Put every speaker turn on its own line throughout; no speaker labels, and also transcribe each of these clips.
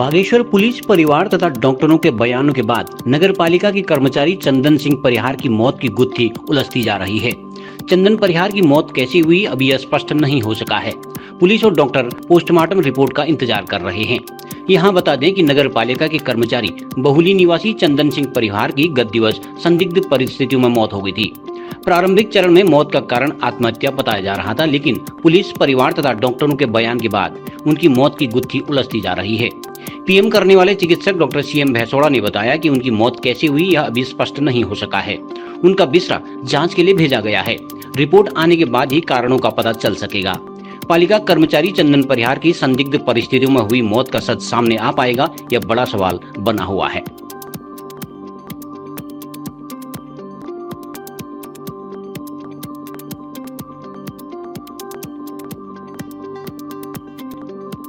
Bageshwar police परिवार तथा डॉक्टरों के बयानों के बाद नगर पालिका के कर्मचारी चंदन सिंह परिहार की मौत की गुत्थी उलझती जा रही है। चंदन परिहार की मौत कैसे हुई अभी यह स्पष्ट नहीं हो सका है। पुलिस और डॉक्टर पोस्टमार्टम रिपोर्ट का इंतजार कर रहे हैं। यहाँ बता दें कि नगर पालिका के कर्मचारी बहुली निवासी चंदन सिंह परिहार की गत दिवस संदिग्ध परिस्थितियों में मौत हो गई थी। प्रारंभिक चरण में मौत का कारण आत्महत्या बताया जा रहा था, लेकिन पुलिस परिवार तथा डॉक्टरों के बयान के बाद उनकी मौत की गुत्थी उलझती जा रही है। पीएम करने वाले चिकित्सक डॉक्टर सीएम भैसोड़ा ने बताया कि उनकी मौत कैसे हुई यह अभी स्पष्ट नहीं हो सका है। उनका बिस्तरा जांच के लिए भेजा गया है। रिपोर्ट आने के बाद ही कारणों का पता चल सकेगा। पालिका कर्मचारी चंदन परिहार की संदिग्ध परिस्थितियों में हुई मौत का सच सामने आ पाएगा, यह बड़ा सवाल बना हुआ है।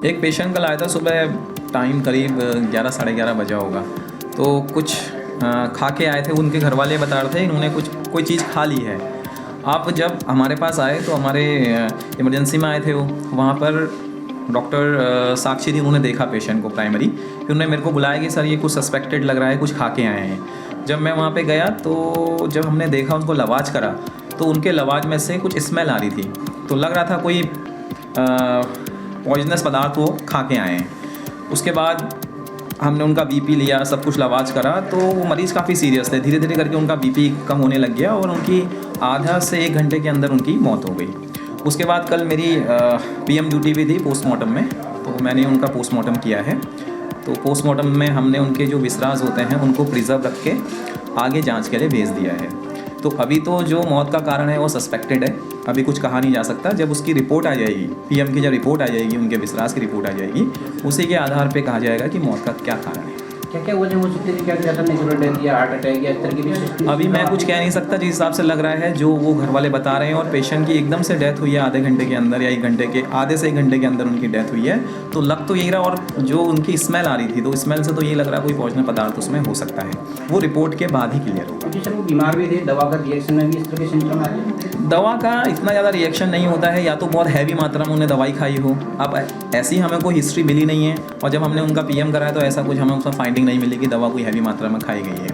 एक पेशेंट कल आया था सुबह, टाइम करीब 11 साढ़े 11 बजा होगा। तो कुछ खा के आए थे। उनके घर वाले बता रहे थे इन्होंने कोई चीज़ खा ली है। आप जब हमारे पास आए तो हमारे इमरजेंसी में आए थे वो, वहाँ पर डॉक्टर साक्षी थी। उन्होंने देखा पेशेंट को प्राइमरी, फिर उन्होंने मेरे को बुलाया कि सर ये कुछ सस्पेक्टेड लग रहा है, कुछ खा के आए हैं। जब मैं वहाँ पे गया तो जब हमने देखा, उनको लवाज करा तो उनके लवाज में से कुछ स्मेल आ रही थी। तो लग रहा था कोई पॉइजनस पदार्थ वो खा के आए हैं। उसके बाद हमने उनका बीपी लिया, सब कुछ लवाज करा, तो वो मरीज़ काफ़ी सीरियस थे। धीरे धीरे करके उनका बीपी कम होने लग गया और उनकी आधा से 1 घंटे के अंदर उनकी मौत हो गई। उसके बाद कल मेरी पीएम ड्यूटी भी थी पोस्टमार्टम में, तो मैंने उनका पोस्टमार्टम किया है। तो पोस्टमार्टम में हमने उनके जो विसराज होते हैं उनको प्रिजर्व रख के आगे जाँच के लिए भेज दिया है। तो अभी तो जो मौत का कारण है वो सस्पेक्टेड है, अभी कुछ कहा नहीं जा सकता। जब उसकी रिपोर्ट आ जाएगी, पीएम की जब रिपोर्ट आ जाएगी, उनके विश्वास की रिपोर्ट आ जाएगी, उसी के आधार पे कहा जाएगा कि मौत का क्या कारण है।
क्या वजह हो सकती है? क्या ज़्यादा नेचुरल डेथ या हार्ट अटैक या इस तरह की भी?
अभी मैं कुछ कह नहीं सकता। जिस हिसाब से लग रहा है, जो वो घर वाले बता रहे हैं, और पेशेंट की एकदम से डेथ हुई है आधे घंटे के अंदर या 1 घंटे के, आधे से 1 घंटे के अंदर उनकी डेथ हुई है, तो लग तो यही रहा। और जो उनकी स्मेल आ रही थी, तो स्मेल से तो ये लग रहा है कोई पॉइजनस पदार्थ उसमें हो सकता है। वो रिपोर्ट के बाद ही क्लियर होगा।
जी सर, वो बीमार भी थे, दवा का रिएक्शन में भी इस तरह के सिम्टम आए हैं?
दवा का इतना ज़्यादा रिएक्शन नहीं होता है, या तो बहुत हैवी मात्रा में उन्हें दवाई खाई हो। अब ऐसी हमें कोई हिस्ट्री मिली नहीं है, और जब हमने उनका पीएम कराया तो ऐसा कुछ हमें उसमें फाइंडिंग नहीं मिली कि दवा कोई हैवी मात्रा में खाई गई है।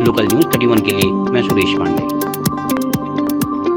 लोकल न्यूज़ 31 के लिए मैं सुरेश पांडे।